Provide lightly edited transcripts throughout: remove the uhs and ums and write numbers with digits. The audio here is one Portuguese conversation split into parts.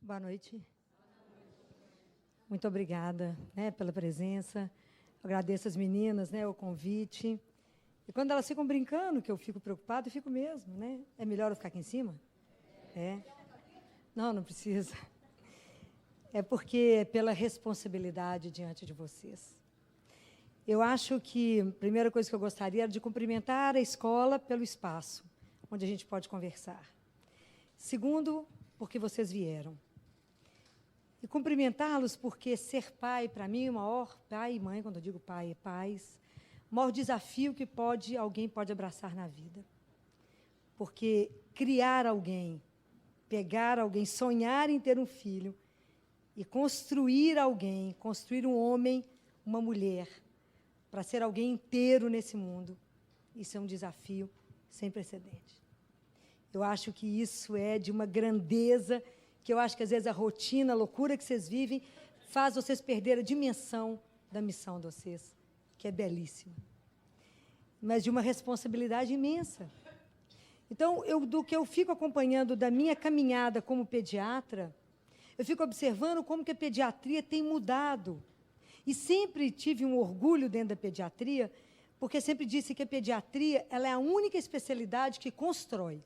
Boa noite. Muito obrigada, pela presença. Agradeço às meninas, o convite. E quando elas ficam brincando, que eu fico preocupada, eu fico mesmo, É melhor eu ficar aqui em cima? É. Não, não precisa. É porque é pela responsabilidade diante de vocês. Eu acho que a primeira coisa que eu gostaria era de cumprimentar a escola pelo espaço, onde a gente pode conversar. Segundo, porque vocês vieram. E cumprimentá-los porque ser pai, para mim, o maior pai e mãe, quando eu digo pai, é pais, o maior desafio que alguém pode abraçar na vida. Porque criar alguém, pegar alguém, sonhar em ter um filho e construir alguém, construir um homem, uma mulher, para ser alguém inteiro nesse mundo, isso é um desafio sem precedente. Eu acho que isso é de uma grandeza que eu acho que, às vezes, a rotina, a loucura que vocês vivem, faz vocês perder a dimensão da missão de vocês, que é belíssima, mas de uma responsabilidade imensa. Então, do que eu fico acompanhando da minha caminhada como pediatra, eu fico observando como que a pediatria tem mudado. E sempre tive um orgulho dentro da pediatria, porque sempre disse que a pediatria ela é a única especialidade que constrói.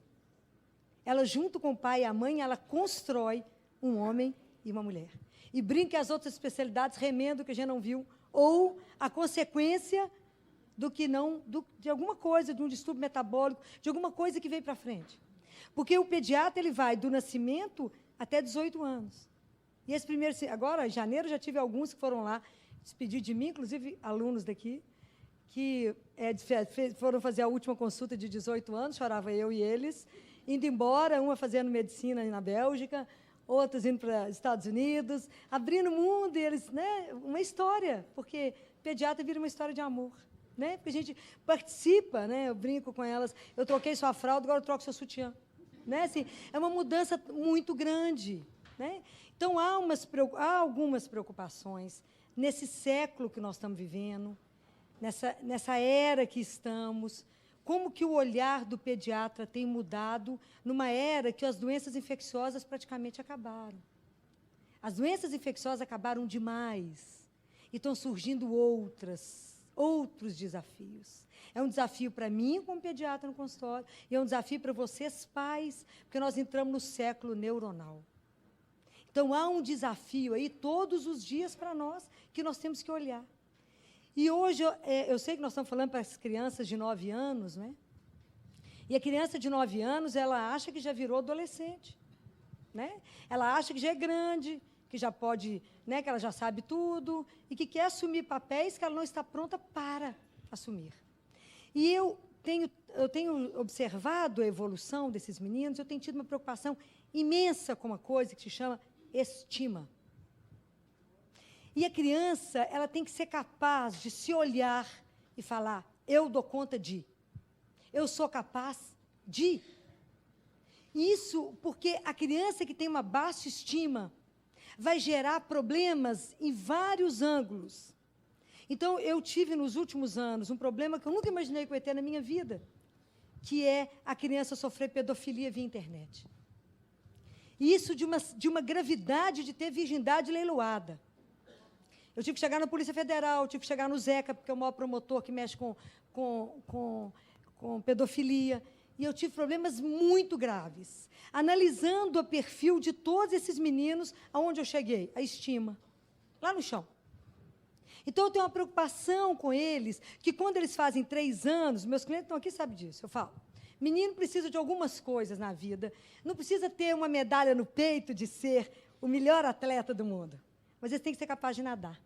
Ela, junto com o pai e a mãe, ela constrói um homem e uma mulher. E brinca que as outras especialidades remendo que a gente não viu, ou a consequência do que não, de alguma coisa, de um distúrbio metabólico, de alguma coisa que veio para frente. Porque o pediatra ele vai do nascimento até 18 anos. E esse primeiro, agora, em janeiro, já tive alguns que foram lá despedir de mim, inclusive alunos daqui, que foram fazer a última consulta de 18 anos, chorava eu e eles, indo embora, uma fazendo medicina na Bélgica, outras indo para os Estados Unidos, abrindo o mundo, e eles, uma história, porque pediatra vira uma história de amor, porque a gente participa, eu brinco com elas, eu troquei sua fralda, agora eu troco seu sutiã, assim, é uma mudança muito grande, Então, há algumas preocupações nesse século que nós estamos vivendo, nessa era que estamos, como que o olhar do pediatra tem mudado numa era que as doenças infecciosas praticamente acabaram. As doenças infecciosas acabaram demais e estão surgindo outros desafios. É um desafio para mim, como pediatra no consultório, e é um desafio para vocês, pais, porque nós entramos no século neuronal. Então, há um desafio aí todos os dias para nós que nós temos que olhar. E hoje, eu sei que nós estamos falando para as crianças de 9 anos, E a criança de 9 anos, ela acha que já virou adolescente, Ela acha que já é grande, que já pode, que ela já sabe tudo, e que quer assumir papéis que ela não está pronta para assumir. E eu tenho observado a evolução desses meninos, eu tenho tido uma preocupação imensa com uma coisa que se chama estima. E a criança, ela tem que ser capaz de se olhar e falar, eu dou conta de, eu sou capaz de. Isso porque a criança que tem uma baixa estima vai gerar problemas em vários ângulos. Então, eu tive nos últimos anos um problema que eu nunca imaginei que eu ia ter na minha vida, que é a criança sofrer pedofilia via internet. E isso de uma gravidade de ter virgindade leiloada. Eu tive que chegar na Polícia Federal, tive que chegar no Zeca, porque é o maior promotor que mexe com pedofilia. E eu tive problemas muito graves. Analisando o perfil de todos esses meninos, aonde eu cheguei? A estima. Lá no chão. Então, eu tenho uma preocupação com eles, que quando eles fazem 3 anos, meus clientes estão aqui, sabem disso, eu falo, menino precisa de algumas coisas na vida, não precisa ter uma medalha no peito de ser o melhor atleta do mundo, mas eles têm que ser capazes de nadar.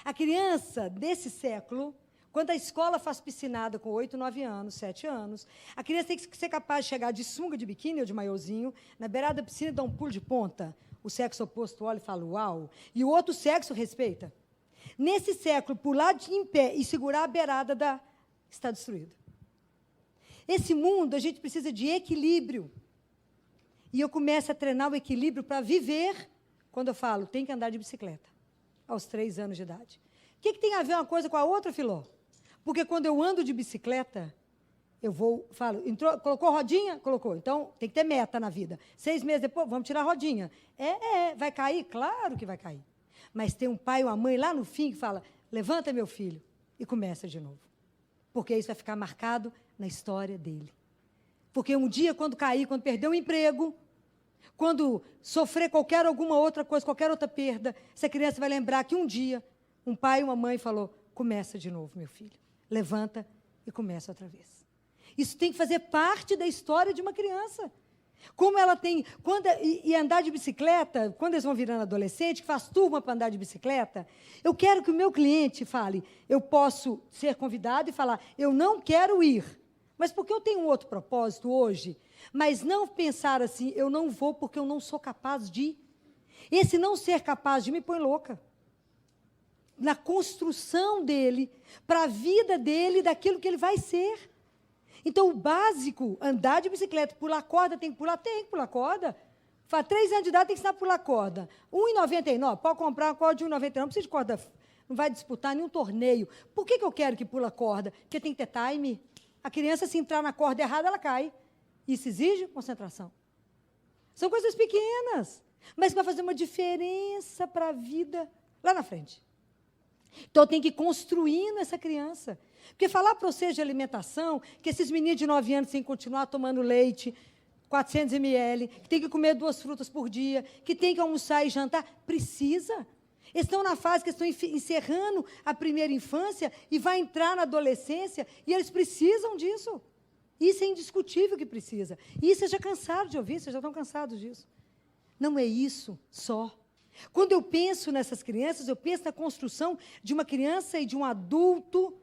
A criança desse século, quando a escola faz piscinada com 8, 9 anos, 7 anos, a criança tem que ser capaz de chegar de sunga, de biquíni ou de maiôzinho, na beirada da piscina, dar um pulo de ponta, o sexo oposto olha e fala, uau, e o outro sexo respeita. Nesse século, pular em pé e segurar a beirada está destruído. Esse mundo, a gente precisa de equilíbrio. E eu começo a treinar o equilíbrio para viver, quando eu falo, tem que andar de bicicleta, aos 3 anos de idade. O que tem a ver uma coisa com a outra, Filó? Porque quando eu ando de bicicleta, Falo, entrou, colocou rodinha? Colocou. Então, tem que ter meta na vida. 6 meses depois, vamos tirar a rodinha. Vai cair? Claro que vai cair. Mas tem um pai ou uma mãe lá no fim que fala, levanta, meu filho, e começa de novo. Porque isso vai ficar marcado na história dele. Porque um dia, quando cair, quando perder o emprego, quando sofrer alguma outra coisa, qualquer outra perda, essa criança vai lembrar que um dia, um pai ou uma mãe falou, começa de novo, meu filho. Levanta e começa outra vez. Isso tem que fazer parte da história de uma criança. Como ela tem... E andar de bicicleta, quando eles vão virando adolescente, que faz turma para andar de bicicleta, eu quero que o meu cliente fale, eu posso ser convidado e falar, eu não quero ir, mas porque eu tenho um outro propósito hoje, mas não pensar assim, eu não vou porque eu não sou capaz de ir. Esse não ser capaz de ir me põe louca. Na construção dele, para a vida dele, daquilo que ele vai ser. Então, o básico, andar de bicicleta, pular corda, tem que pular corda. Faz 3 anos de idade, tem que ensinar a pular corda. R$1,99, pode comprar uma corda de R$1,99, não precisa de corda, não vai disputar nenhum torneio. Por que eu quero que pula corda? Porque tem que ter time. A criança, se entrar na corda errada, ela cai. Isso exige concentração. São coisas pequenas, mas que vai fazer uma diferença para a vida lá na frente. Então, tem que ir construindo essa criança. Porque falar para vocês de alimentação, que esses meninos de 9 anos têm que continuar tomando leite, 400 ml, que tem que comer 2 frutas por dia, que tem que almoçar e jantar, precisa. Eles estão na fase que estão encerrando a primeira infância e vai entrar na adolescência, e eles precisam disso. Isso é indiscutível que precisa. E isso vocês já cansaram de ouvir, vocês já estão cansados disso. Não é isso só. Quando eu penso nessas crianças, eu penso na construção de uma criança e de um adulto,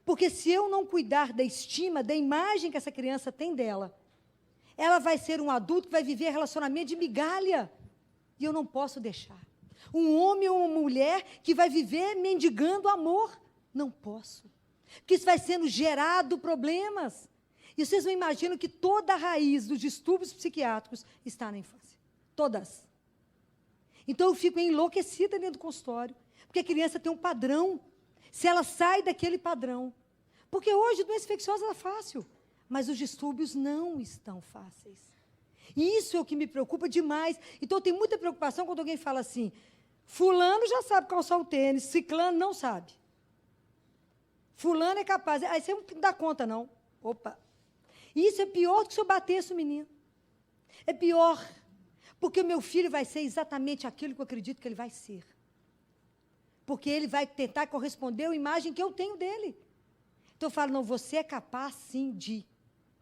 porque se eu não cuidar da estima, da imagem que essa criança tem dela, ela vai ser um adulto que vai viver relacionamento de migalha. E eu não posso deixar. Um homem ou uma mulher que vai viver mendigando amor. Não posso. Porque isso vai sendo gerado problemas. E vocês não imaginam que toda a raiz dos distúrbios psiquiátricos está na infância. Todas. Então, eu fico enlouquecida dentro do consultório, porque a criança tem um padrão. Se ela sai daquele padrão. Porque hoje, doença infecciosa é fácil, mas os distúrbios não estão fáceis. E isso é o que me preocupa demais. Então, eu tenho muita preocupação quando alguém fala assim, fulano já sabe calçar o tênis, ciclano não sabe. Fulano é capaz. Aí você não dá conta, não. Opa. Isso é pior do que se eu batesse o menino. É pior. Porque o meu filho vai ser exatamente aquilo que eu acredito que ele vai ser. Porque ele vai tentar corresponder à imagem que eu tenho dele. Então eu falo, não, você é capaz sim de.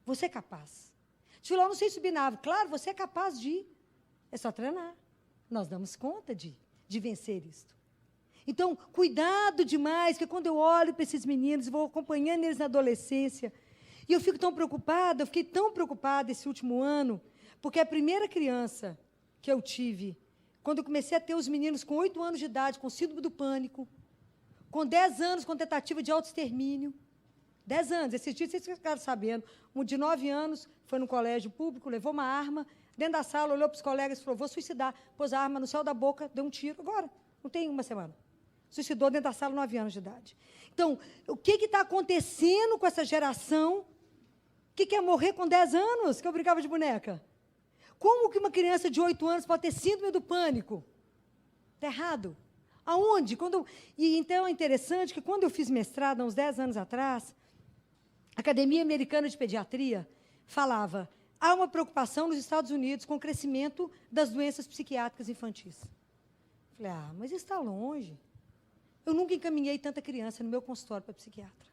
Você é capaz. Se eu não sei subir na árvore, claro, você é capaz de ir. É só treinar. Nós damos conta de vencer isto. Então, cuidado demais, que quando eu olho para esses meninos, vou acompanhando eles na adolescência, e eu fico tão preocupada, eu fiquei tão preocupada esse último ano, porque a primeira criança que eu tive, quando eu comecei a ter os meninos com 8 anos de idade, com síndrome do pânico, com 10 anos com tentativa de autoextermínio, 10 anos, esses dias vocês ficaram sabendo, um de 9 anos foi no colégio público, levou uma arma, dentro da sala, olhou para os colegas e falou, vou suicidar, pôs a arma no céu da boca, deu um tiro, agora, não tem uma semana. Suicidou dentro da sala, 9 anos de idade. Então, o que está acontecendo com essa geração que quer morrer com 10 anos, que eu brincava de boneca? Como que uma criança de 8 anos pode ter síndrome do pânico? Está errado. Aonde? E então é interessante que quando eu fiz mestrado, há uns 10 anos atrás, a Academia Americana de Pediatria falava, há uma preocupação nos Estados Unidos com o crescimento das doenças psiquiátricas infantis. Falei, mas isso está longe. Eu nunca encaminhei tanta criança no meu consultório para psiquiatra.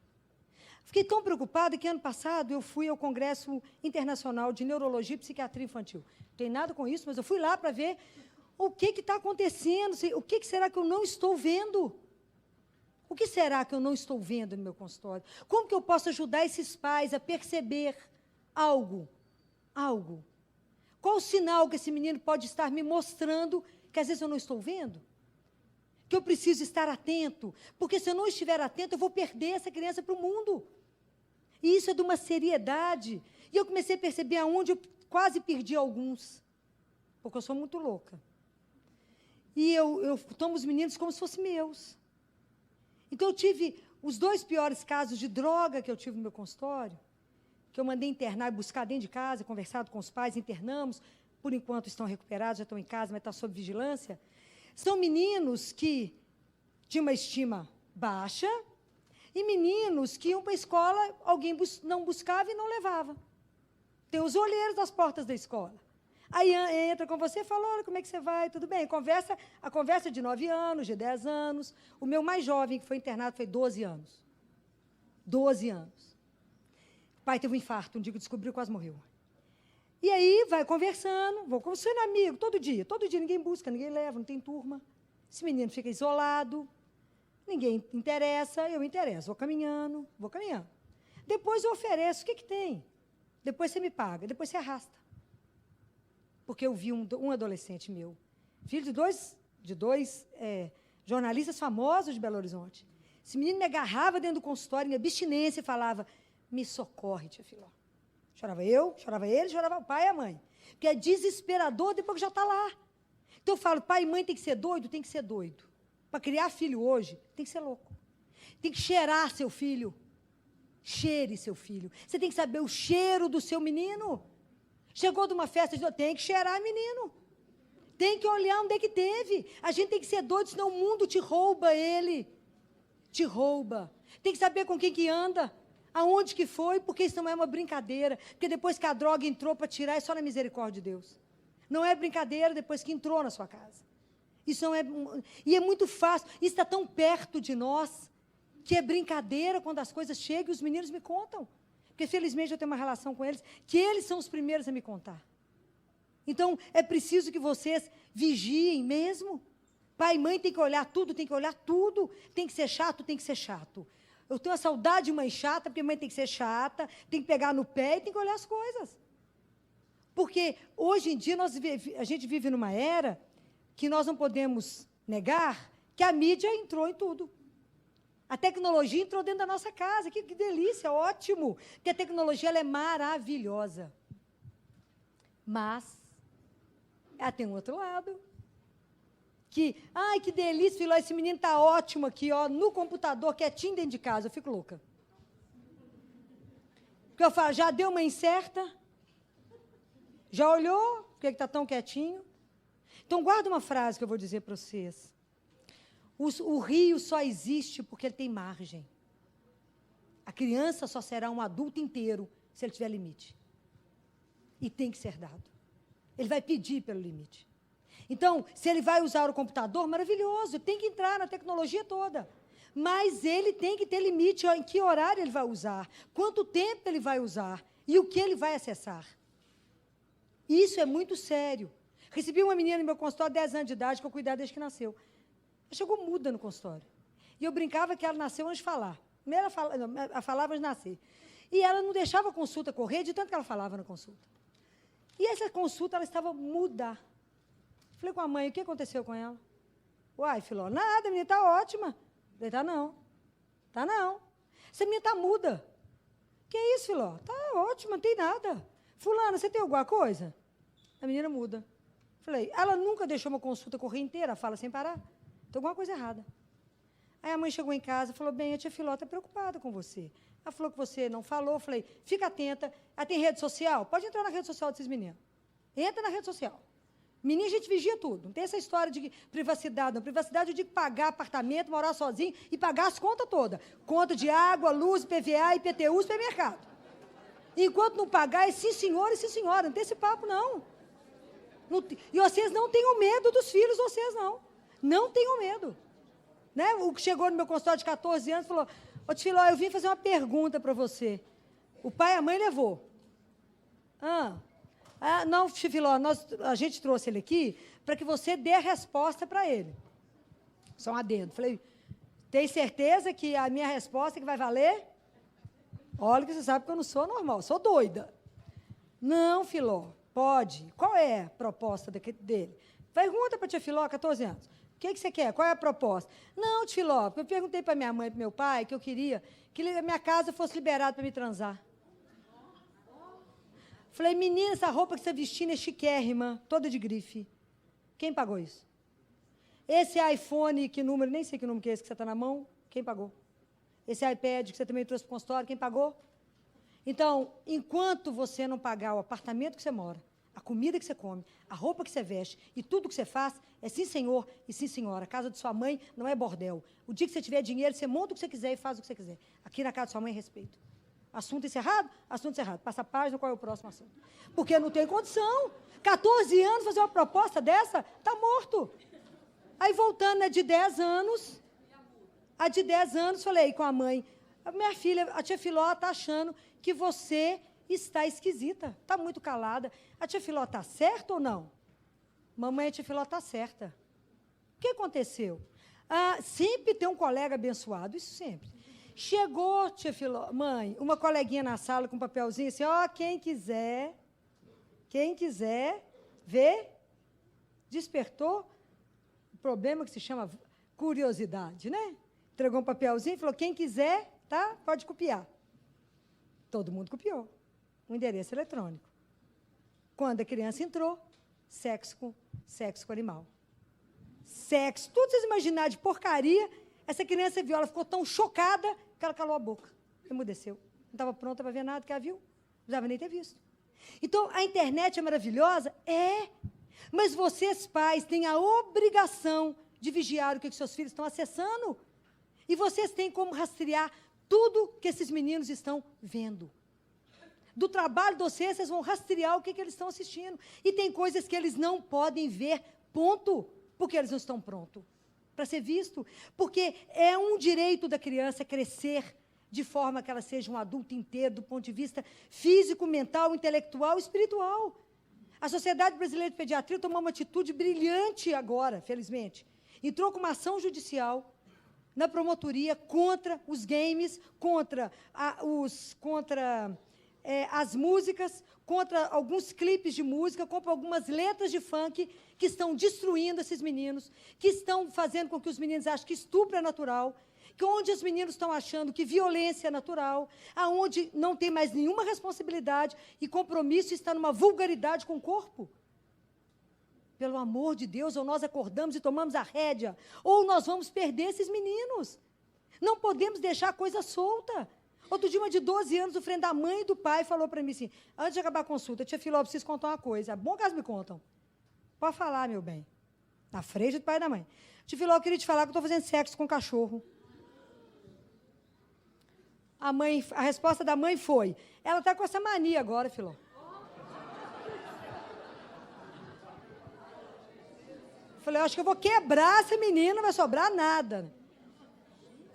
Fiquei tão preocupada que, ano passado, eu fui ao Congresso Internacional de Neurologia e Psiquiatria Infantil. Não tem nada com isso, mas eu fui lá para ver o que está acontecendo, o que será que eu não estou vendo? O que será que eu não estou vendo no meu consultório? Como que eu posso ajudar esses pais a perceber algo? Qual o sinal que esse menino pode estar me mostrando que, às vezes, eu não estou vendo? Que eu preciso estar atento, porque se eu não estiver atento, eu vou perder essa criança para o mundo. E isso é de uma seriedade. E eu comecei a perceber aonde eu quase perdi alguns, porque eu sou muito louca. E eu tomo os meninos como se fossem meus. Então, eu tive os 2 piores casos de droga que eu tive no meu consultório, que eu mandei internar e buscar dentro de casa, conversado com os pais, internamos, por enquanto estão recuperados, já estão em casa, mas estão sob vigilância. São meninos que de uma estima baixa e meninos que iam para a escola, alguém não buscava e não levava. Tem os olheiros das portas da escola. Aí entra com você e fala, olha, como é que você vai? Tudo bem? A conversa é de 9 anos, de 10 anos. O meu mais jovem, que foi internado, foi 12 anos. 12 anos. O pai teve um infarto, um dia que descobriu, quase morreu. E aí, vai conversando, vou conversando amigo, todo dia, ninguém busca, ninguém leva, não tem turma. Esse menino fica isolado, ninguém interessa, eu interesso, vou caminhando. Depois eu ofereço, o que tem? Depois você me paga, depois você arrasta. Porque eu vi um adolescente meu, filho de dois jornalistas famosos de Belo Horizonte. Esse menino me agarrava dentro do consultório, em abstinência, e falava, me socorre, tia Filó. Chorava eu, chorava ele, chorava o pai e a mãe. Porque é desesperador depois que já está lá. Então eu falo, pai e mãe tem que ser doido? Tem que ser doido. Para criar filho hoje, tem que ser louco. Tem que cheirar seu filho. Cheire seu filho. Você tem que saber o cheiro do seu menino. Chegou de uma festa, tem que cheirar menino. Tem que olhar onde é que teve. A gente tem que ser doido, senão o mundo te rouba ele. Te rouba. Tem que saber com quem que anda. Aonde que foi, porque isso não é uma brincadeira. Porque depois que a droga entrou para tirar, é só na misericórdia de Deus. Não é brincadeira depois que entrou na sua casa. Isso não é... E é muito fácil. Isso está tão perto de nós, que é brincadeira quando as coisas chegam e os meninos me contam. Porque, felizmente, eu tenho uma relação com eles, que eles são os primeiros a me contar. Então, é preciso que vocês vigiem mesmo. Pai e mãe tem que olhar tudo, tem que olhar tudo. Tem que ser chato, tem que ser chato. Eu tenho a saudade de mãe chata, porque mãe tem que ser chata, tem que pegar no pé e tem que olhar as coisas. Porque, hoje em dia, a gente vive numa era que nós não podemos negar que a mídia entrou em tudo. A tecnologia entrou dentro da nossa casa. Que delícia, ótimo. Porque a tecnologia ela é maravilhosa. Mas, ela tem um outro lado. Ai, que delícia, Filó, esse menino está ótimo aqui, ó, no computador, quietinho dentro de casa. Eu fico louca. Porque eu falo, já deu uma incerta? Já olhou? Por que está tão quietinho? Então, guarda uma frase que eu vou dizer para vocês. O rio só existe porque ele tem margem. A criança só será um adulto inteiro se ele tiver limite. E tem que ser dado. Ele vai pedir pelo limite. Então, se ele vai usar o computador, maravilhoso, tem que entrar na tecnologia toda. Mas ele tem que ter limite em que horário ele vai usar, quanto tempo ele vai usar e o que ele vai acessar. Isso é muito sério. Recebi uma menina no meu consultório, 10 anos de idade, que eu cuidava desde que nasceu. Ela chegou muda no consultório. E eu brincava que ela nasceu antes de falar. Primeiro ela falava antes de nascer. E ela não deixava a consulta correr, de tanto que ela falava na consulta. E essa consulta, ela estava muda. Falei com a mãe, o que aconteceu com ela? Uai, Filó, nada, a menina está ótima. Falei, tá não. Tá não. Essa menina está muda. Que é isso, Filó? Está ótima, não tem nada. Fulana, você tem alguma coisa? A menina muda. Falei, ela nunca deixou uma consulta correr inteira, fala sem parar. Tem alguma coisa errada. Aí a mãe chegou em casa e falou, bem, a tia Filó está preocupada com você. Ela falou que você não falou. Falei, fica atenta. Ela tem rede social? Pode entrar na rede social desses meninos. Entra na rede social. Menina, a gente vigia tudo. Não tem essa história de privacidade, não. Privacidade, eu digo pagar apartamento, morar sozinho e pagar as contas todas. Conta de água, luz, PVA, IPTU, supermercado. Enquanto não pagar, é sim, senhor e sim, senhora. Não tem esse papo, não. E vocês não tenham medo dos filhos, vocês não. Não tenham medo. Né? O que chegou no meu consultório de 14 anos falou, ô, tia Filó, eu vim fazer uma pergunta para você. O pai e a mãe levou. Não, tia Filó, a gente trouxe ele aqui para que você dê a resposta para ele. Só um adendo. Falei, tem certeza que a minha resposta é que vai valer? Olha que você sabe que eu não sou normal, sou doida. Não, Filó, pode. Qual é a proposta dele? Pergunta para a tia Filó, 14 anos. O que você quer? Qual é a proposta? Não, tia Filó, eu perguntei para minha mãe e para meu pai que eu queria que a minha casa fosse liberada para me transar. Falei, menina, essa roupa que você está vestindo é chiquérrima, toda de grife. Quem pagou isso? Esse iPhone, que número, nem sei que número que é esse que você está na mão, quem pagou? Esse iPad que você também trouxe para o consultório, quem pagou? Então, enquanto você não pagar o apartamento que você mora, a comida que você come, a roupa que você veste e tudo que você faz, é sim, senhor e sim, senhora. A casa de sua mãe não é bordel. O dia que você tiver dinheiro, você monta o que você quiser e faz o que você quiser. Aqui na casa de sua mãe, respeito. Assunto encerrado? Assunto encerrado. Passa a página, qual é o próximo assunto? Porque não tem condição. 14 anos, fazer uma proposta dessa, está morto. Aí, voltando, né, de 10 anos, a de 10 anos, falei com a mãe, minha filha, a tia Filó está achando que você está esquisita, está muito calada. A tia Filó está certa ou não? Mamãe, a tia Filó está certa. O que aconteceu? Sempre tem um colega abençoado, isso sempre. Chegou, tia Filó, mãe, uma coleguinha na sala com um papelzinho assim, quem quiser ver, despertou o problema que se chama curiosidade, né? Entregou um papelzinho e falou, quem quiser, tá? Pode copiar. Todo mundo copiou. Um endereço eletrônico. Quando a criança entrou, sexo com animal. Sexo, tudo vocês imaginarem de porcaria, essa criança viu, ela ficou tão chocada que ela calou a boca, emudeceu. Não estava pronta para ver nada que ela viu, não precisava nem ter visto. Então, a internet é maravilhosa? É, mas vocês, pais, têm a obrigação de vigiar o que seus filhos estão acessando. E vocês têm como rastrear tudo que esses meninos estão vendo. Do trabalho de vocês vão rastrear o que eles estão assistindo. E tem coisas que eles não podem ver, ponto, porque eles não estão prontos para ser visto. Porque é um direito da criança crescer de forma que ela seja um adulto inteiro, do ponto de vista físico, mental, intelectual e espiritual. A Sociedade Brasileira de Pediatria tomou uma atitude brilhante agora, felizmente. Entrou com uma ação judicial na promotoria contra os games, contra as músicas, contra alguns clipes de música, contra algumas letras de funk que estão destruindo esses meninos, que estão fazendo com que os meninos achem que estupro é natural, que onde os meninos estão achando que violência é natural, aonde não tem mais nenhuma responsabilidade e compromisso está numa vulgaridade com o corpo. Pelo amor de Deus, ou nós acordamos e tomamos a rédea, ou nós vamos perder esses meninos. Não podemos deixar a coisa solta. Outro dia, uma de 12 anos, o frente da mãe e do pai falou para mim assim, antes de acabar a consulta, tia Filó, eu preciso contar uma coisa. É bom que elas me contam. Pode falar, meu bem. Na frente do pai e da mãe. Tia Filó, eu queria te falar que eu estou fazendo sexo com um cachorro. A resposta da mãe foi, ela está com essa mania agora, Filó. Eu falei, acho que eu vou quebrar essa menina, não vai sobrar nada.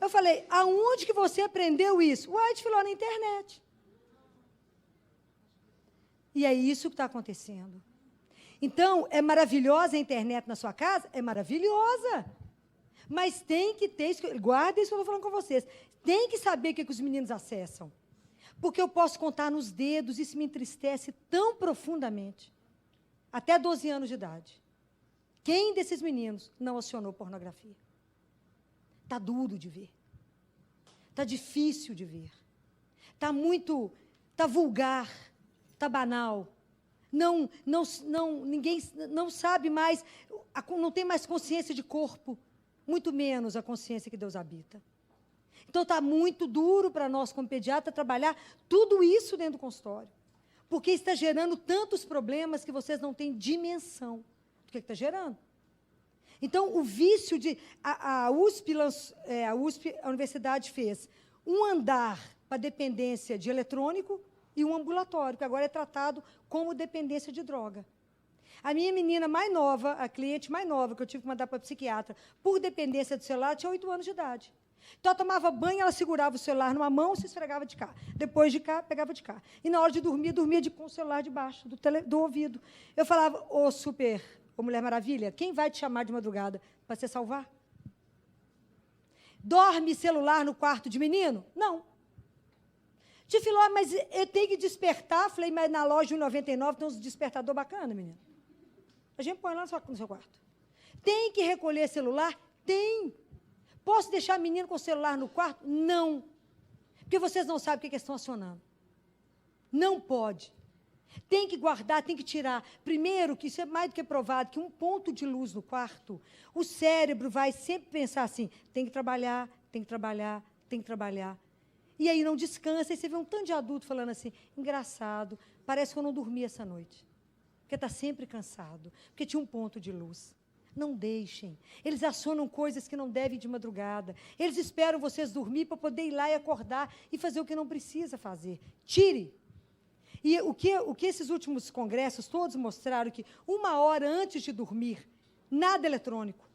Eu falei, aonde que você aprendeu isso? Uai, te falou na internet. E é isso que está acontecendo. Então, é maravilhosa a internet na sua casa? É maravilhosa. Mas tem que ter, guarda isso que eu estou falando com vocês, tem que saber o que os meninos acessam. Porque eu posso contar nos dedos, isso me entristece tão profundamente. Até 12 anos de idade. Quem desses meninos não acionou pornografia? Está duro de ver. Está difícil de ver. Está vulgar, está banal. Ninguém não sabe mais, não tem mais consciência de corpo, muito menos a consciência que Deus habita. Então, está muito duro para nós, como pediatra, trabalhar tudo isso dentro do consultório. Porque está gerando tantos problemas que vocês não têm dimensão do que está gerando. Então, o vício de... A USP, a universidade fez um andar para dependência de eletrônico e um ambulatório, que agora é tratado como dependência de droga. A minha menina mais nova, a cliente mais nova, que eu tive que mandar para a psiquiatra, por dependência do celular, tinha 8 anos de idade. Então, ela tomava banho, ela segurava o celular numa mão, se esfregava de cá. Depois de cá, pegava de cá. E, na hora de dormir, dormia com o celular debaixo do ouvido. Eu falava, ô Mulher Maravilha, quem vai te chamar de madrugada para se salvar? Dorme celular no quarto de menino? Não. Te falou, mas eu tenho que despertar. Falei, mas na loja 1,99 tem uns despertador bacana, menino. A gente põe lá no seu quarto. Tem que recolher celular? Tem. Posso deixar menino com o celular no quarto? Não. Porque vocês não sabem o que eles estão acionando. Não pode. Tem que guardar, tem que tirar. Primeiro, que isso é mais do que provado, que um ponto de luz no quarto, o cérebro vai sempre pensar assim, tem que trabalhar, tem que trabalhar, tem que trabalhar. E aí não descansa, e você vê um tanto de adulto falando assim, engraçado, parece que eu não dormi essa noite. Porque está sempre cansado, porque tinha um ponto de luz. Não deixem. Eles acionam coisas que não devem de madrugada. Eles esperam vocês dormir para poder ir lá e acordar e fazer o que não precisa fazer. Tire. E o que esses últimos congressos todos mostraram que 1 hora antes de dormir, nada eletrônico.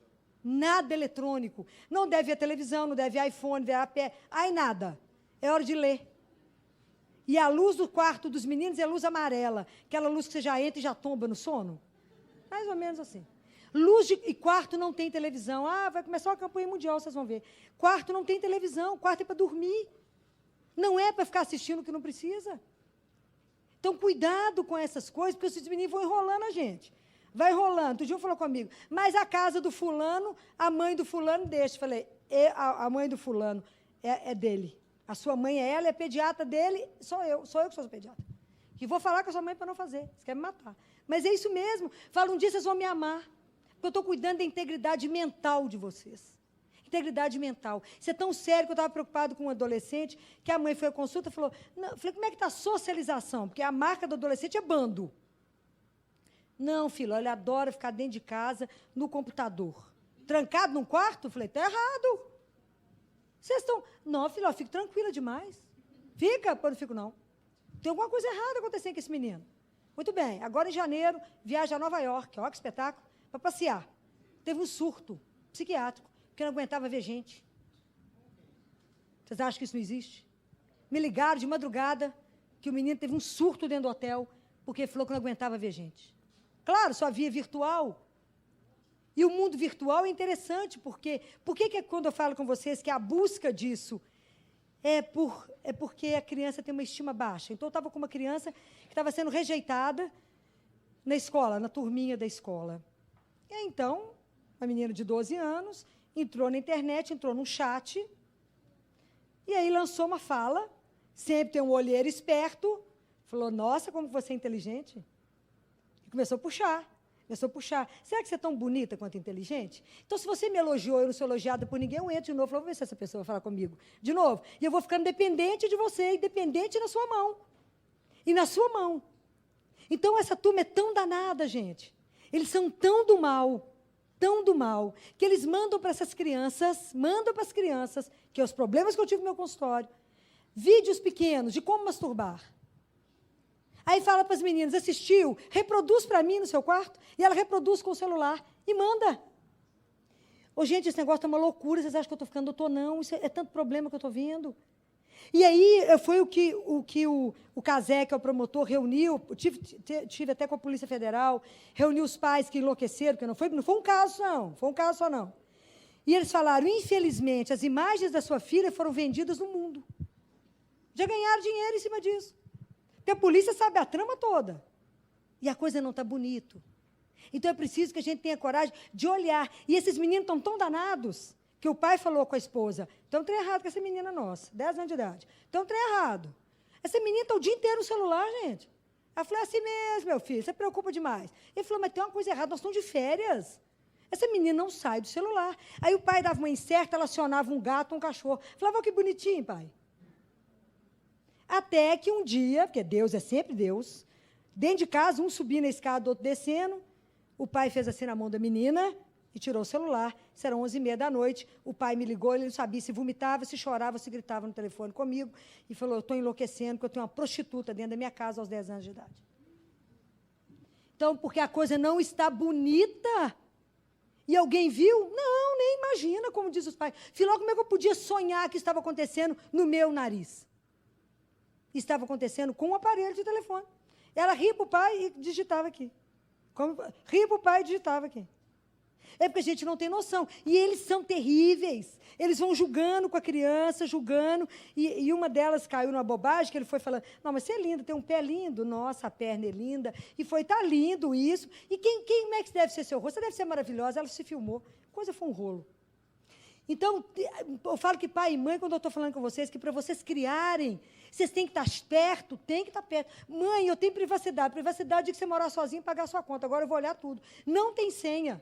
Nada eletrônico. Não deve a televisão, não deve iPhone, deve iPad, nada. É hora de ler. E a luz do quarto dos meninos é a luz amarela, aquela luz que você já entra e já tomba no sono. Mais ou menos assim. E quarto não tem televisão. Vai começar uma campanha mundial, vocês vão ver. Quarto não tem televisão, quarto é para dormir. Não é para ficar assistindo o que não precisa. Então, cuidado com essas coisas, porque esses meninos vão enrolando a gente. Vai enrolando. O Gil falou comigo, mas a casa do fulano, a mãe do fulano deixa. Falei, a mãe do fulano é dele. A sua mãe é ela, é pediatra dele, sou eu que sou pediatra. E vou falar com a sua mãe para não fazer, você quer me matar. Mas é isso mesmo. Fala, um dia vocês vão me amar, porque eu estou cuidando da integridade mental de vocês. Integridade mental. Isso é tão sério que eu estava preocupado com um adolescente, que a mãe foi à consulta e falou, não, falei, como é que está a socialização? Porque a marca do adolescente é bando. Não, filho, ele adora ficar dentro de casa, no computador. Trancado num quarto? Falei, está errado. Vocês estão... Não, filho, eu fico tranquila demais. Fica? Eu não fico, não. Tem alguma coisa errada acontecendo com esse menino. Muito bem, agora em janeiro, viaja a Nova York, olha que espetáculo, para passear. Teve um surto psiquiátrico, porque não aguentava ver gente. Vocês acham que isso não existe? Me ligaram de madrugada que o menino teve um surto dentro do hotel, porque falou que não aguentava ver gente. Claro, só via virtual. E o mundo virtual é interessante, porque quando eu falo com vocês que a busca disso é porque a criança tem uma estima baixa. Então, eu estava com uma criança que estava sendo rejeitada na escola, na turminha da escola. E aí, então, uma menina de 12 anos entrou na internet, entrou num chat, e aí lançou uma fala, sempre tem um olheiro esperto, falou, nossa, como você é inteligente. E começou a puxar. Será que você é tão bonita quanto inteligente? Então, se você me elogiou, eu não sou elogiada por ninguém, eu entro de novo, vou ver se essa pessoa vai falar comigo. De novo. E eu vou ficando dependente de você, e dependente na sua mão. E na sua mão. Então, essa turma é tão danada, gente. Eles são tão do mal, que eles mandam para essas crianças, que é os problemas que eu tive no meu consultório, vídeos pequenos de como masturbar. Aí fala para as meninas, assistiu, reproduz para mim no seu quarto, e ela reproduz com o celular e manda. Ô, gente, esse negócio é uma loucura, vocês acham que eu estou ficando? Eu estou não, isso é tanto problema que eu estou vendo. E aí foi o que o Casé, que é o promotor, reuniu, tive até com a Polícia Federal, reuniu os pais que enlouqueceram, porque não foi um caso só não. E eles falaram, infelizmente, as imagens da sua filha foram vendidas no mundo. Já ganharam dinheiro em cima disso. Porque a polícia sabe a trama toda. E a coisa não está bonito. Então, é preciso que a gente tenha coragem de olhar. E esses meninos estão tão danados que o pai falou com a esposa, tem um trem errado com essa menina nossa, 10 anos de idade. Tem um trem errado. Essa menina está o dia inteiro no celular, gente. Ela falou, assim mesmo, meu filho, você preocupa demais. Ele falou, mas tem uma coisa errada, nós estamos de férias. Essa menina não sai do celular. Aí o pai dava uma incerta, ela acionava um gato, um cachorro. Falava, oh, que bonitinho, pai. Até que um dia, porque Deus é sempre Deus, dentro de casa, um subindo a escada, outro descendo, o pai fez assim na mão da menina e tirou o celular. Isso era 11h30 da noite, o pai me ligou, ele não sabia se vomitava, se chorava, se gritava no telefone comigo, e falou, eu estou enlouquecendo, porque eu tenho uma prostituta dentro da minha casa aos 10 anos de idade. Então, porque a coisa não está bonita, e alguém viu? Não, nem imagina, como diz os pais. Filó, como é que eu podia sonhar que estava acontecendo no meu nariz? Estava acontecendo com um aparelho de telefone. Ela ria para o pai e digitava aqui. Ria para o pai e digitava aqui. É porque a gente não tem noção. E eles são terríveis. Eles vão julgando com a criança, julgando. E uma delas caiu numa bobagem, que ele foi falando, não, mas você é linda, tem um pé lindo. Nossa, a perna é linda. E foi, tá lindo isso. E como é que deve ser seu rosto? Você deve ser maravilhosa. Ela se filmou. A coisa foi um rolo. Então, eu falo que pai e mãe, quando eu estou falando com vocês, que para vocês criarem, vocês têm que estar perto, tem que estar perto. Mãe, eu tenho privacidade. Privacidade de que você morar sozinho e pagar a sua conta. Agora eu vou olhar tudo. Não tem senha.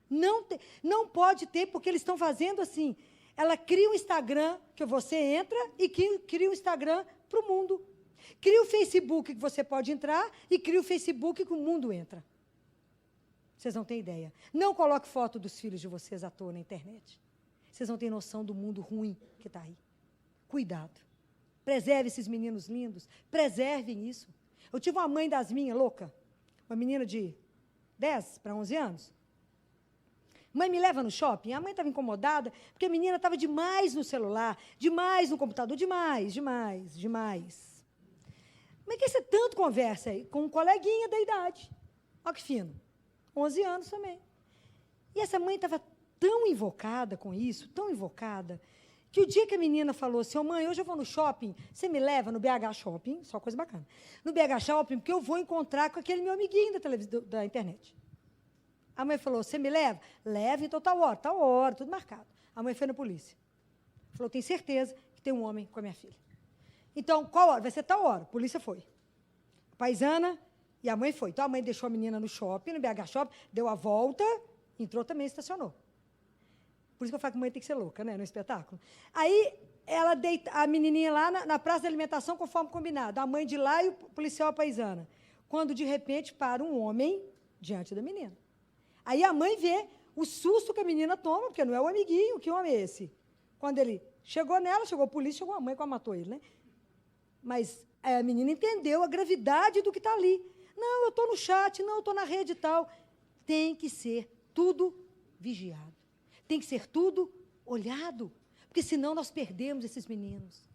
Não pode ter, porque eles estão fazendo assim. ela cria um Instagram que você entra e cria um Instagram para o mundo. Cria o Facebook que você pode entrar e cria o Facebook que o mundo entra. Vocês não têm ideia. Não coloque foto dos filhos de vocês à toa na internet. Vocês não têm noção do mundo ruim que está aí. Cuidado. Preserve esses meninos lindos. Preservem isso. Eu tive uma mãe das minhas, louca. Uma menina de 10 para 11 anos. Mãe, me leva no shopping. A mãe estava incomodada, porque a menina estava demais no celular, demais no computador, demais. Mas que você tanto conversa aí? Com um coleguinha da idade. Olha que fino. 11 anos também. E essa mãe estava tão invocada com isso, tão invocada, que o dia que a menina falou assim, mãe, hoje eu vou no shopping, você me leva no BH Shopping, só coisa bacana, no BH Shopping, porque eu vou encontrar com aquele meu amiguinho da internet. A mãe falou, você me leva? Leva, então tal hora, tudo marcado. A mãe foi na polícia. Falou, tenho certeza que tem um homem com a minha filha. Então, qual hora? Vai ser tal hora. A polícia foi. A paisana e a mãe foi. Então, a mãe deixou a menina no shopping, no BH Shopping, deu a volta, entrou também e estacionou. Por isso que eu falo que a mãe tem que ser louca, né, no espetáculo. Aí, a menininha lá na praça de alimentação, conforme combinado. A mãe de lá e o policial a paisana. Quando, de repente, para um homem diante da menina. Aí a mãe vê o susto que a menina toma, porque não é o amiguinho, que homem é esse? Quando ele chegou nela, chegou a polícia, chegou a mãe, quase matou ele, né? Mas a menina entendeu a gravidade do que está ali. Não, eu estou no chat, não, eu estou na rede e tal. Tem que ser tudo vigiado. Tem que ser tudo olhado. Porque senão nós perdemos esses meninos.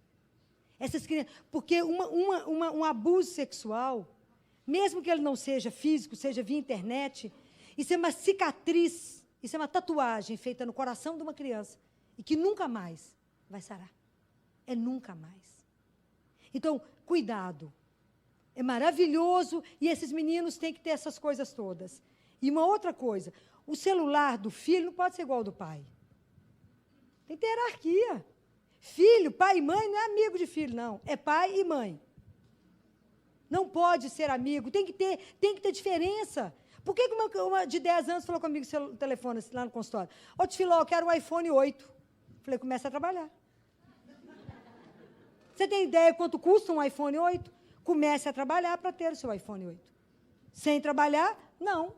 Essas crianças. Porque um abuso sexual, mesmo que ele não seja físico, seja via internet, isso é uma cicatriz, isso é uma tatuagem feita no coração de uma criança e que nunca mais vai sarar. É nunca mais. Então, cuidado. É maravilhoso e esses meninos têm que ter essas coisas todas. E uma outra coisa, o celular do filho não pode ser igual ao do pai. Tem que ter hierarquia. Filho, pai e mãe não é amigo de filho, não. É pai e mãe. Não pode ser amigo, tem que ter diferença. Por que uma de 10 anos falou comigo no telefone, lá no consultório? Ô, Tfiló, eu quero um iPhone 8. Falei, começa a trabalhar. Você tem ideia quanto custa um iPhone 8? Comece a trabalhar para ter o seu iPhone 8. Sem trabalhar, não.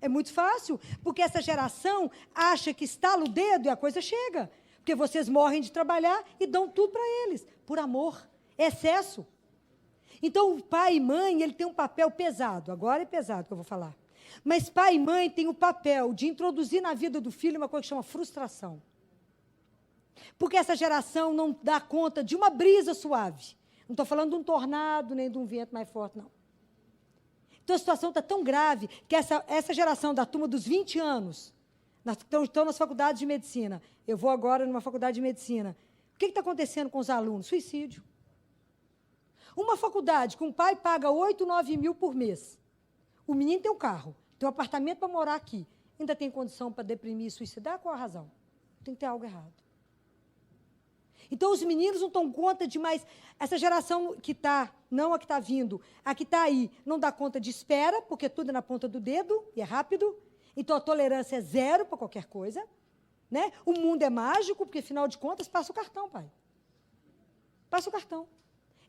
É muito fácil, porque essa geração acha que estala o dedo e a coisa chega. Porque vocês morrem de trabalhar e dão tudo para eles, por amor. É excesso. Então, o pai e mãe, ele tem um papel pesado. Agora é pesado que eu vou falar. Mas pai e mãe têm o papel de introduzir na vida do filho uma coisa que chama frustração. Porque essa geração não dá conta de uma brisa suave. Não estou falando de um tornado, nem de um vento mais forte, não. Então, a situação está tão grave que essa geração da turma dos 20 anos, estão nas faculdades de medicina. Eu vou agora numa faculdade de medicina. O que está acontecendo com os alunos? Suicídio. Uma faculdade que um pai paga 8, 9 mil por mês. O menino tem um carro, tem um apartamento para morar aqui. Ainda tem condição para deprimir e suicidar? Qual a razão? Tem que ter algo errado. Então, os meninos não dão conta de mais... Essa geração que está, não a que está vindo, a que está aí, não dá conta de espera, porque tudo é na ponta do dedo e é rápido. Então, a tolerância é zero para qualquer coisa. Né? O mundo é mágico, porque, afinal de contas, passa o cartão, pai. Passa o cartão.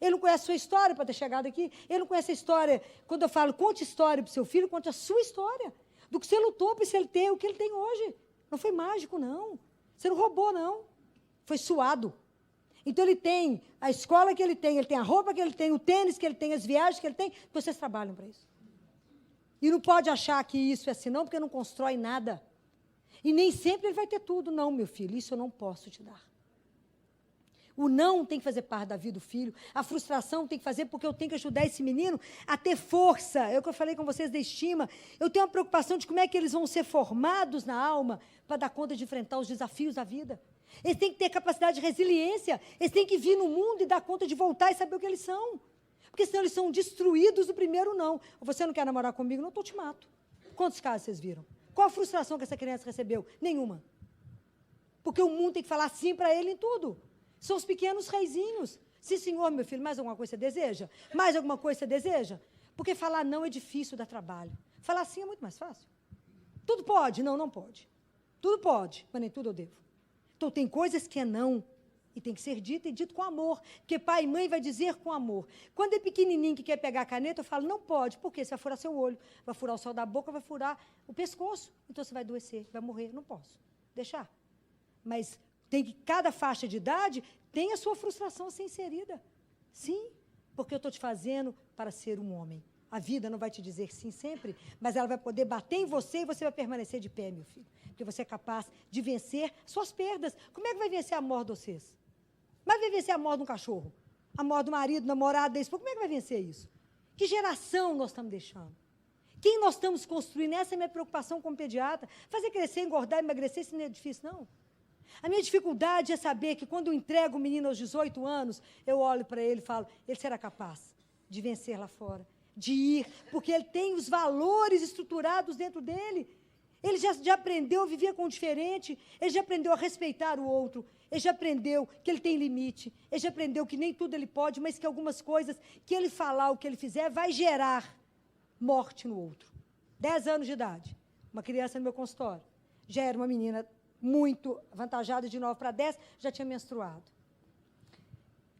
Ele não conhece a sua história para ter chegado aqui. Ele não conhece a história. Quando eu falo, conte história para o seu filho, conte a sua história. Do que você lutou para ele ter o que ele tem hoje. Não foi mágico, não. Você não roubou, não. Foi suado. Então, ele tem a escola que ele tem a roupa que ele tem, o tênis que ele tem, as viagens que ele tem. Vocês trabalham para isso. E não pode achar que isso é assim, não, porque não constrói nada. E nem sempre ele vai ter tudo. Não, meu filho, isso eu não posso te dar. O não tem que fazer parte da vida do filho. A frustração tem que fazer porque eu tenho que ajudar esse menino a ter força. É o que eu falei com vocês da estima. Eu tenho uma preocupação de como é que eles vão ser formados na alma para dar conta de enfrentar os desafios da vida. Eles têm que ter capacidade de resiliência. Eles têm que vir no mundo e dar conta de voltar e saber o que eles são. Porque senão eles são destruídos do primeiro não. Você não quer namorar comigo? Não, eu te mato. Quantos casos vocês viram? Qual a frustração que essa criança recebeu? Nenhuma. Porque o mundo tem que falar sim para ele em tudo. São os pequenos reizinhos. Sim, senhor, meu filho, mais alguma coisa você deseja? Mais alguma coisa você deseja? Porque falar não é difícil, dá trabalho. Falar sim é muito mais fácil. Tudo pode? Não, não pode. Tudo pode, mas nem tudo eu devo. Então, tem coisas que é não. E tem que ser dito e dito com amor. Porque pai e mãe vai dizer com amor. Quando é pequenininho que quer pegar a caneta, eu falo, não pode. Por quê? Você vai furar seu olho, vai furar o céu da boca, vai furar o pescoço. Então, você vai adoecer, vai morrer. Não posso deixar. Mas tem que, cada faixa de idade tem a sua frustração a ser inserida. Sim, porque eu estou te fazendo para ser um homem. A vida não vai te dizer sim sempre, mas ela vai poder bater em você e você vai permanecer de pé, meu filho. Porque você é capaz de vencer suas perdas. Como é que vai vencer a morte de vocês? Mas vai vencer a morte de um cachorro? A morte do marido, namorado, da esposa? Como é que vai vencer isso? Que geração nós estamos deixando? Quem nós estamos construindo? Essa é a minha preocupação como pediatra. Fazer crescer, engordar, emagrecer, isso não é difícil, não. A minha dificuldade é saber que quando eu entrego o menino aos 18 anos, eu olho para ele e falo, ele será capaz de vencer lá fora, de ir, porque ele tem os valores estruturados dentro dele. Ele já aprendeu a viver com o diferente, ele já aprendeu a respeitar o outro, ele já aprendeu que ele tem limite, ele já aprendeu que nem tudo ele pode, mas que algumas coisas que ele falar, o que ele fizer, vai gerar morte no outro. 10 anos de idade, uma criança no meu consultório, já era uma menina muito avantajada, de 9 para 10, já tinha menstruado.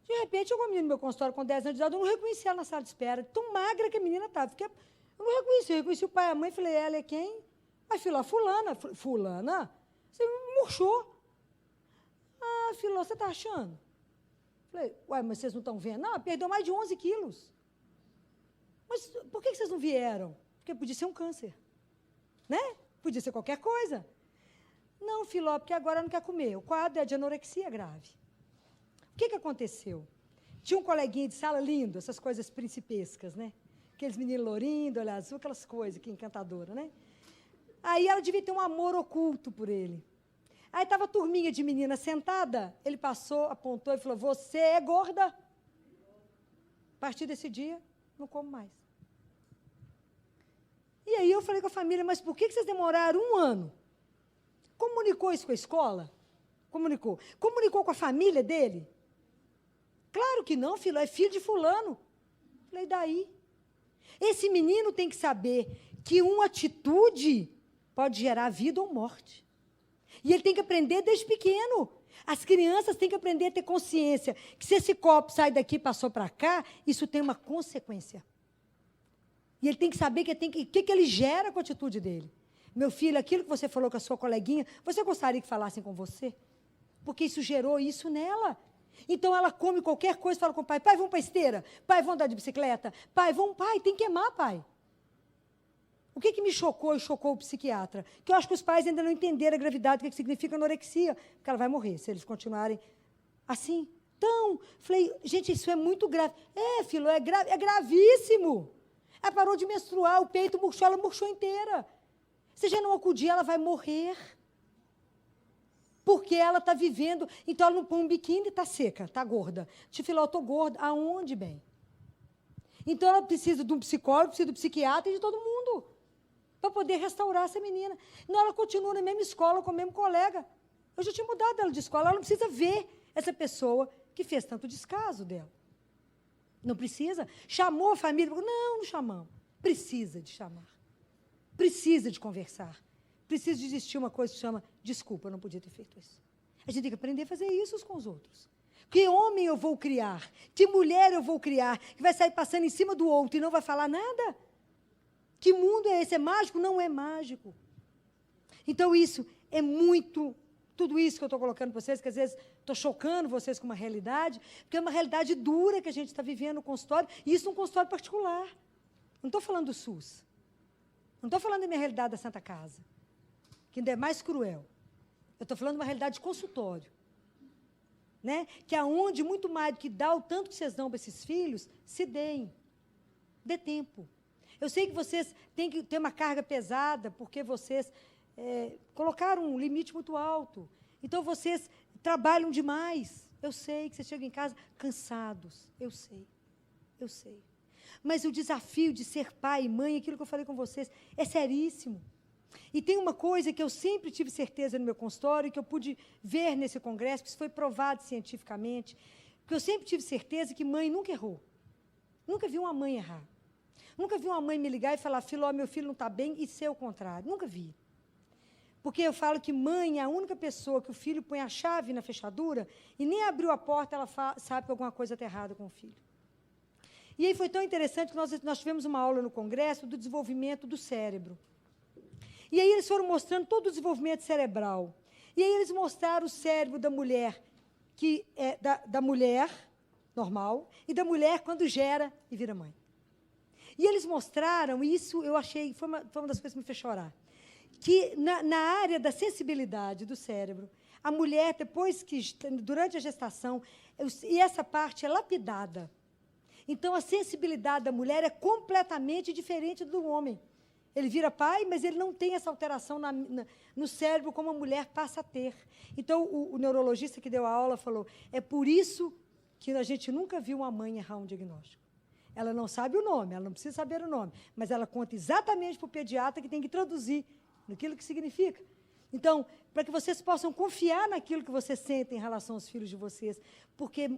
De repente, chegou uma menina no meu consultório com 10 anos de idade, eu não reconheci ela na sala de espera, tão magra que a menina estava. Eu não reconheci, eu reconheci o pai e a mãe, falei, ela é quem? Aí, filó, fulana. Fulana? Você murchou. Ah, filó, você está achando? Falei, uai, mas vocês não estão vendo? Não, perdeu mais de 11 quilos. Mas por que vocês não vieram? Porque podia ser um câncer, né? Podia ser qualquer coisa. Não, filó, porque agora não quer comer. O quadro é de anorexia grave. O que aconteceu? Tinha um coleguinha de sala lindo, essas coisas principescas, né? Aqueles meninos lourinhos, olho azul, aquelas coisas que encantadora, né? Aí ela devia ter um amor oculto por ele. Aí estava a turminha de menina sentada, ele passou, apontou e falou, você é gorda. A partir desse dia, não como mais. E aí eu falei com a família, mas por que vocês demoraram 1 ano? Comunicou isso com a escola? Comunicou. Comunicou com a família dele? Claro que não, filho, é filho de fulano. Falei, daí? Esse menino tem que saber que uma atitude pode gerar vida ou morte. E ele tem que aprender desde pequeno. As crianças têm que aprender a ter consciência que se esse copo sai daqui e passou para cá, isso tem uma consequência. E ele tem que saber que ele gera com a atitude dele. Meu filho, aquilo que você falou com a sua coleguinha, você gostaria que falassem com você? Porque isso gerou isso nela. Então, ela come qualquer coisa e fala com o pai, pai, vamos para a esteira? Pai, vamos andar de bicicleta? Pai, tem que queimar, pai. O que me chocou e chocou o psiquiatra? Que eu acho que os pais ainda não entenderam a gravidade, o que significa anorexia, porque ela vai morrer se eles continuarem assim. Então, falei, gente, isso é muito grave. É, filho, é gravíssimo. Ela parou de menstruar, o peito murchou, ela murchou inteira. Se já não acudir, ela vai morrer. Porque ela está vivendo, então ela não põe um biquíni e está seca, está gorda. Filó, eu estou gorda. Aonde, bem? Então ela precisa de um psicólogo, precisa do psiquiatra e de todo mundo para poder restaurar essa menina. Não, ela continua na mesma escola, com o mesmo colega. Eu já tinha mudado ela de escola, ela não precisa ver essa pessoa que fez tanto descaso dela. Não precisa. Chamou a família? Não chamamos. Precisa de chamar. Precisa de conversar. Precisa de existir uma coisa que chama desculpa, eu não podia ter feito isso. A gente tem que aprender a fazer isso uns com os outros. Que homem eu vou criar? Que mulher eu vou criar? Que vai sair passando em cima do outro e não vai falar nada? Que mundo é esse? É mágico? Não é mágico. Então, isso é muito... Tudo isso que eu estou colocando para vocês, que às vezes estou chocando vocês com uma realidade, porque é uma realidade dura que a gente está vivendo no consultório, e isso num consultório particular. Não estou falando do SUS. Não estou falando da minha realidade da Santa Casa, que ainda é mais cruel. Eu estou falando de uma realidade de consultório. Né? Que é onde, muito mais do que dá o tanto que vocês dão para esses filhos, se deem. Dê tempo. Eu sei que vocês têm que ter uma carga pesada, porque vocês colocaram um limite muito alto. Então, vocês trabalham demais. Eu sei que vocês chegam em casa cansados. Eu sei. Mas o desafio de ser pai e mãe, aquilo que eu falei com vocês, é seríssimo. E tem uma coisa que eu sempre tive certeza no meu consultório, que eu pude ver nesse congresso, que isso foi provado cientificamente, que eu sempre tive certeza que mãe nunca errou. Nunca vi uma mãe errar. Nunca vi uma mãe me ligar e falar, Filó, meu filho não está bem, e ser o contrário. Nunca vi. Porque eu falo que mãe é a única pessoa que o filho põe a chave na fechadura e nem abriu a porta, ela sabe que alguma coisa está errada com o filho. E aí foi tão interessante que nós tivemos uma aula no congresso do desenvolvimento do cérebro. E aí eles foram mostrando todo o desenvolvimento cerebral. E aí eles mostraram o cérebro da mulher, que é da mulher normal, e da mulher quando gera e vira mãe. E eles mostraram, e isso eu achei, foi uma das coisas que me fez chorar, que na área da sensibilidade do cérebro, a mulher, depois que, durante a gestação, e essa parte é lapidada. Então, a sensibilidade da mulher é completamente diferente do homem. Ele vira pai, mas ele não tem essa alteração no cérebro como a mulher passa a ter. Então, o neurologista que deu a aula falou, é por isso que a gente nunca viu uma mãe errar um diagnóstico. Ela não sabe o nome, ela não precisa saber o nome, mas ela conta exatamente para o pediatra que tem que traduzir naquilo que significa. Então, para que vocês possam confiar naquilo que vocês sentem em relação aos filhos de vocês, porque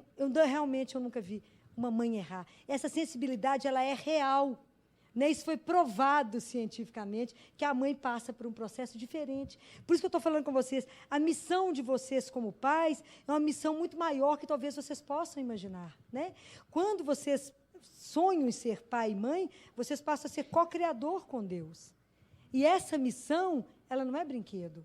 realmente eu nunca vi uma mãe errar. Essa sensibilidade, ela é real. Né? Isso foi provado cientificamente, que a mãe passa por um processo diferente. Por isso que eu estou falando com vocês, a missão de vocês como pais é uma missão muito maior que talvez vocês possam imaginar. Né? Quando vocês sonham em ser pai e mãe, vocês passam a ser co-criador com Deus. E essa missão, ela não é brinquedo.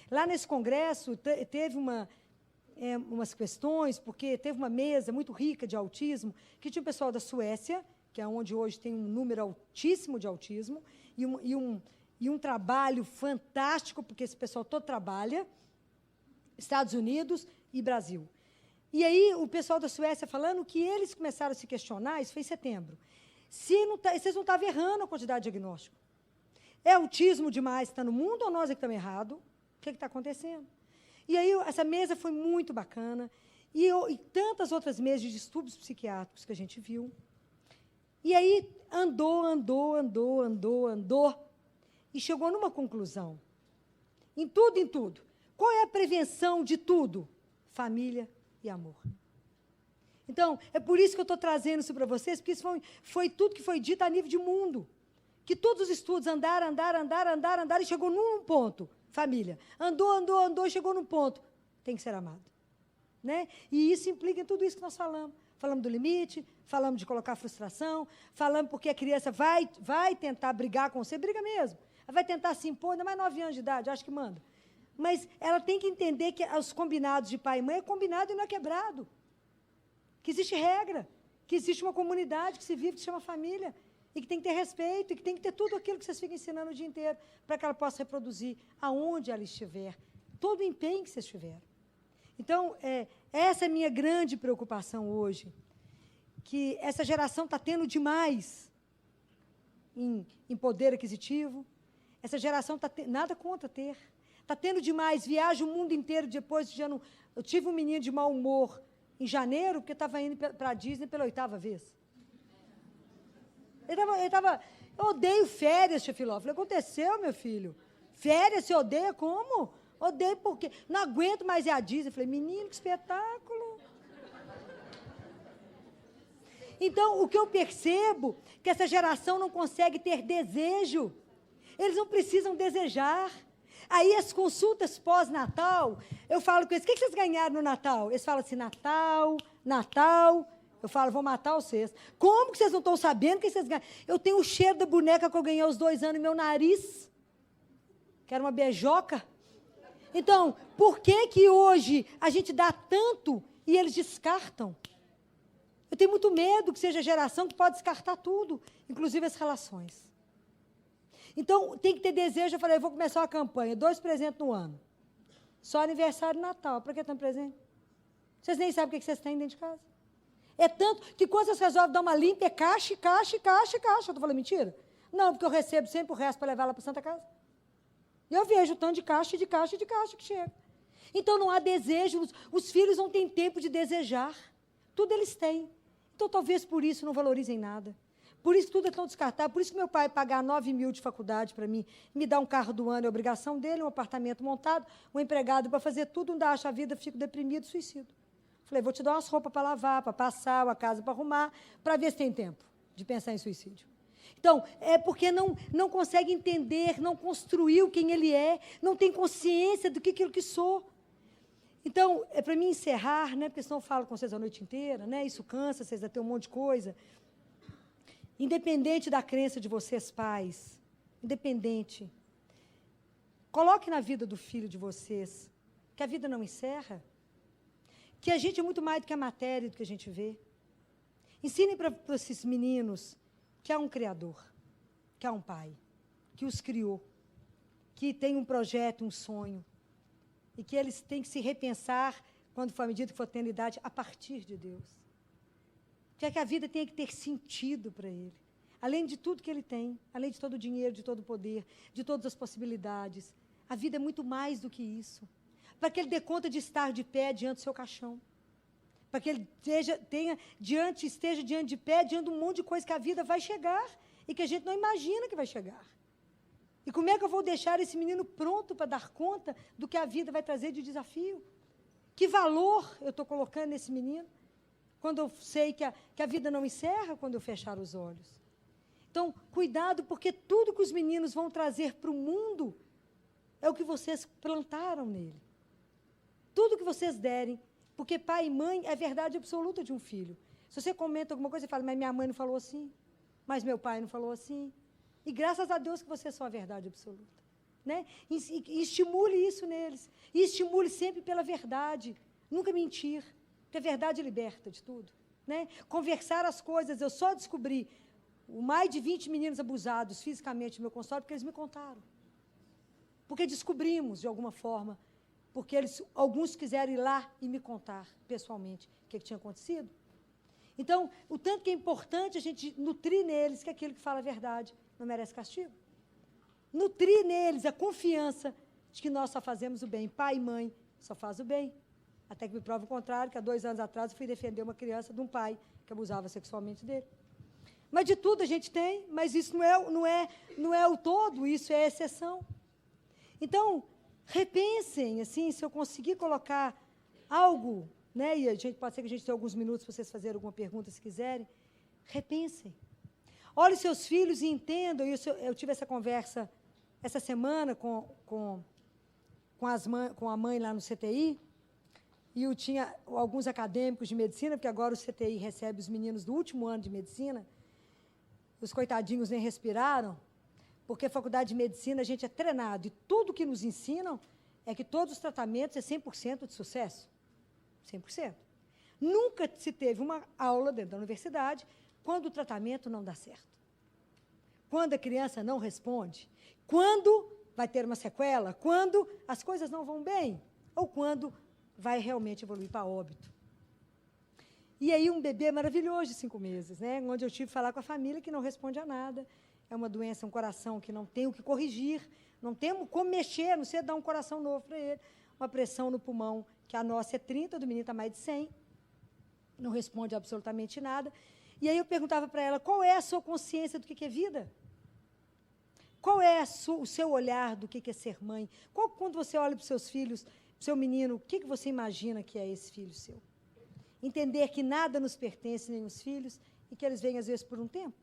Lá nesse congresso, teve umas questões, porque teve uma mesa muito rica de autismo, que tinha o pessoal da Suécia, que é onde hoje tem um número altíssimo de autismo, e um trabalho fantástico, porque esse pessoal todo trabalha, Estados Unidos e Brasil. E aí, o pessoal da Suécia falando que eles começaram a se questionar, isso foi em setembro, vocês não estavam errando a quantidade de diagnóstico. É autismo demais que está no mundo ou nós é que estamos errados? O que está acontecendo? E aí, essa mesa foi muito bacana, e tantas outras mesas de distúrbios psiquiátricos que a gente viu. E aí, andou, e chegou numa conclusão. Em tudo. Qual é a prevenção de tudo? Família e amor. Então, é por isso que eu estou trazendo isso para vocês, porque isso foi tudo que foi dito a nível de mundo. Que todos os estudos andaram, e chegou num ponto. Família. Andou, e chegou num ponto. Tem que ser amado. Né? E isso implica em tudo isso que nós falamos. Falamos do limite, falamos de colocar frustração, falamos porque a criança vai tentar brigar com você, briga mesmo. Ela vai tentar se impor, ainda mais 9 anos de idade, acho que manda. Mas ela tem que entender que os combinados de pai e mãe é combinado e não é quebrado. Que existe regra, que existe uma comunidade que se vive, que se chama família, e que tem que ter respeito, e que tem que ter tudo aquilo que vocês ficam ensinando o dia inteiro, para que ela possa reproduzir aonde ela estiver, todo o empenho que vocês tiveram. Então, essa é a minha grande preocupação hoje, que essa geração está tendo demais em poder aquisitivo, essa geração está nada contra ter, está tendo demais, viaja o mundo inteiro depois de ano. Eu tive um menino de mau humor em janeiro, porque estava indo para a Disney pela 8ª vez. Eu odeio férias, tia Filó. Falei, aconteceu, meu filho? Férias, você odeia como? Odeio porque não aguento mais ir à Disney. Falei, menino, que espetáculo. Então, o que eu percebo é que essa geração não consegue ter desejo. Eles não precisam desejar. Aí, as consultas pós-Natal, eu falo com eles, o que vocês ganharam no Natal? Eles falam assim, Natal. Eu falo, vou matar vocês. Como que vocês não estão sabendo o que vocês ganharam? Eu tenho o cheiro da boneca que eu ganhei aos 2 anos no meu nariz, que era uma beijoca. Então, por que hoje a gente dá tanto e eles descartam? Eu tenho muito medo que seja a geração que pode descartar tudo, inclusive as relações. Então, tem que ter desejo. Eu falei, eu vou começar uma campanha, 2 presentes no ano. Só aniversário e Natal. Para que tanto presente? Vocês nem sabem o que vocês têm dentro de casa. É tanto que quando vocês resolvem dar uma limpa, é caixa. Eu estou falando mentira? Não, porque eu recebo sempre o resto para levar lá para Santa Casa. E eu vejo o tanto de caixa que chega. Então, não há desejo. Os filhos não têm tempo de desejar. Tudo eles têm. Então, talvez por isso não valorizem nada. Por isso tudo é tão descartável. Por isso que meu pai pagar 9 mil de faculdade para mim, me dar um carro do ano é obrigação dele, um apartamento montado, um empregado para fazer tudo, não dá, acha a vida, fico deprimido, suicido. Falei, vou te dar umas roupas para lavar, para passar, uma casa para arrumar, para ver se tem tempo de pensar em suicídio. Então, é porque não consegue entender, não construiu quem ele é, não tem consciência do que aquilo que sou. Então, é para mim encerrar, né, porque senão eu falo com vocês a noite inteira, né, isso cansa, vocês vão ter um monte de coisa. Independente da crença de vocês, pais, independente, coloque na vida do filho de vocês que a vida não encerra, que a gente é muito mais do que a matéria, do que a gente vê. Ensinem para esses meninos que há um Criador, que há um Pai, que os criou, que tem um projeto, um sonho, e que eles têm que se repensar, quando for à medida que for tendo idade, a partir de Deus. Que a vida tem que ter sentido para ele. Além de tudo que ele tem, além de todo o dinheiro, de todo o poder, de todas as possibilidades, a vida é muito mais do que isso. Para que ele dê conta de estar de pé diante do seu caixão. Para que ele esteja diante de pé, diante de um monte de coisa que a vida vai chegar e que a gente não imagina que vai chegar. E como é que eu vou deixar esse menino pronto para dar conta do que a vida vai trazer de desafio? Que valor eu estou colocando nesse menino? Quando eu sei que a vida não encerra quando eu fechar os olhos. Então, cuidado, porque tudo que os meninos vão trazer para o mundo é o que vocês plantaram nele. Tudo que vocês derem, porque pai e mãe é a verdade absoluta de um filho. Se você comenta alguma coisa, você fala, mas minha mãe não falou assim, mas meu pai não falou assim. E graças a Deus que vocês são a verdade absoluta. Né? E estimule isso neles. E estimule sempre pela verdade. Nunca mentir, porque a verdade liberta de tudo. Né? Conversar as coisas, eu só descobri mais de 20 meninos abusados fisicamente no meu consultório porque eles me contaram. Porque descobrimos, de alguma forma, porque alguns quiseram ir lá e me contar, pessoalmente, o que tinha acontecido. Então, o tanto que é importante a gente nutrir neles que aquele que fala a verdade não merece castigo. Nutrir neles a confiança de que nós só fazemos o bem. Pai e mãe só fazem o bem. Até que me prova o contrário, que há 2 anos atrás eu fui defender uma criança de um pai que abusava sexualmente dele. Mas de tudo a gente tem, mas isso não é o todo, isso é a exceção. Então, repensem, assim, se eu conseguir colocar algo, né, e pode ser que a gente tenha alguns minutos para vocês fazerem alguma pergunta, se quiserem, repensem. Olhem seus filhos e entendam, eu tive essa conversa essa semana com a mãe lá no CTI, e eu tinha alguns acadêmicos de medicina, porque agora o CTI recebe os meninos do último ano de medicina, os coitadinhos nem respiraram, porque a faculdade de medicina a gente é treinado, e tudo que nos ensinam é que todos os tratamentos é 100% de sucesso. 100%. Nunca se teve uma aula dentro da universidade quando o tratamento não dá certo. Quando a criança não responde, quando vai ter uma sequela, quando as coisas não vão bem, ou quando vai realmente evoluir para óbito. E aí um bebê maravilhoso de 5 meses, né, onde eu tive que falar com a família que não responde a nada. É uma doença, um coração que não tem o que corrigir, não temos como mexer, não sei dar um coração novo para ele. Uma pressão no pulmão, que a nossa é 30, do menino está mais de 100, não responde absolutamente nada. E aí eu perguntava para ela, qual é a sua consciência do que é vida? Qual é o seu olhar do que é ser mãe? Quando você olha para os seus filhos, para o seu menino, o que você imagina que é esse filho seu? Entender que nada nos pertence, nem os filhos, e que eles vêm, às vezes, por um tempo.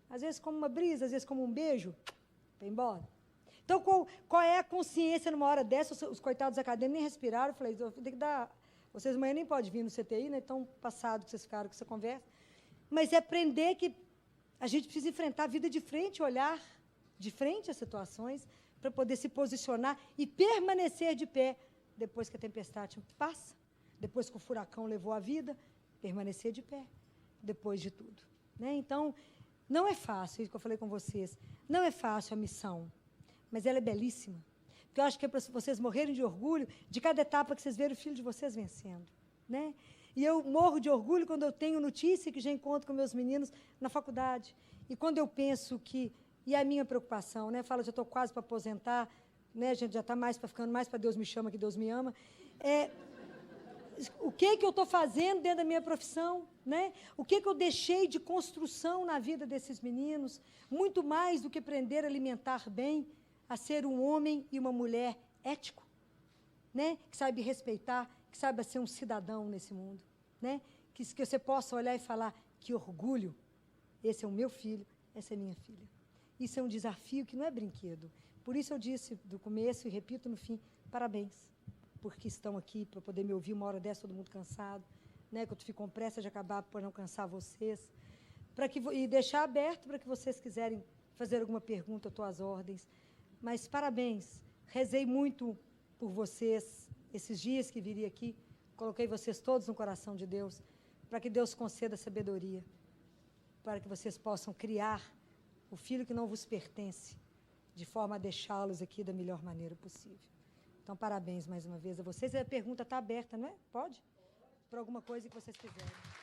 Às vezes como uma brisa, às vezes como um beijo, vai embora. Então, qual é a consciência numa hora dessa? Os coitados acadêmicos nem respiraram. Eu falei, eu tenho que dar... Vocês amanhã nem podem vir no CTI, né? Tão passado que vocês ficaram com essa conversa. Mas é aprender que a gente precisa enfrentar a vida de frente, olhar de frente às situações, para poder se posicionar e permanecer de pé depois que a tempestade passa, depois que o furacão levou a vida, permanecer de pé, depois de tudo. Né? Então, não é fácil, isso que eu falei com vocês, não é fácil a missão, mas ela é belíssima. Porque eu acho que é para vocês morrerem de orgulho de cada etapa que vocês verem o filho de vocês vencendo. Né? E eu morro de orgulho quando eu tenho notícia que já encontro com meus meninos na faculdade. E quando eu penso que... E a minha preocupação, né? Fala, já estou quase para aposentar, né? A gente já está ficando mais para Deus me chama que Deus me ama. O que eu estou fazendo dentro da minha profissão? Né? O que eu deixei de construção na vida desses meninos? Muito mais do que aprender a alimentar bem, a ser um homem e uma mulher ético, né? Que sabe respeitar, que sabe ser um cidadão nesse mundo. Né? Que você possa olhar e falar, que orgulho, esse é o meu filho, essa é minha filha. Isso é um desafio que não é brinquedo. Por isso eu disse do começo e repito no fim, parabéns, porque estão aqui para poder me ouvir uma hora dessa, todo mundo cansado, né, que eu fico com pressa de acabar por não cansar vocês. E deixar aberto para que vocês quiserem fazer alguma pergunta, eu estou às ordens. Mas parabéns, rezei muito por vocês, esses dias que viria aqui, coloquei vocês todos no coração de Deus, para que Deus conceda sabedoria, para que vocês possam criar o filho que não vos pertence, de forma a deixá-los aqui da melhor maneira possível. Então, parabéns mais uma vez a vocês. A pergunta está aberta, não é? Pode? Por alguma coisa que vocês quiserem.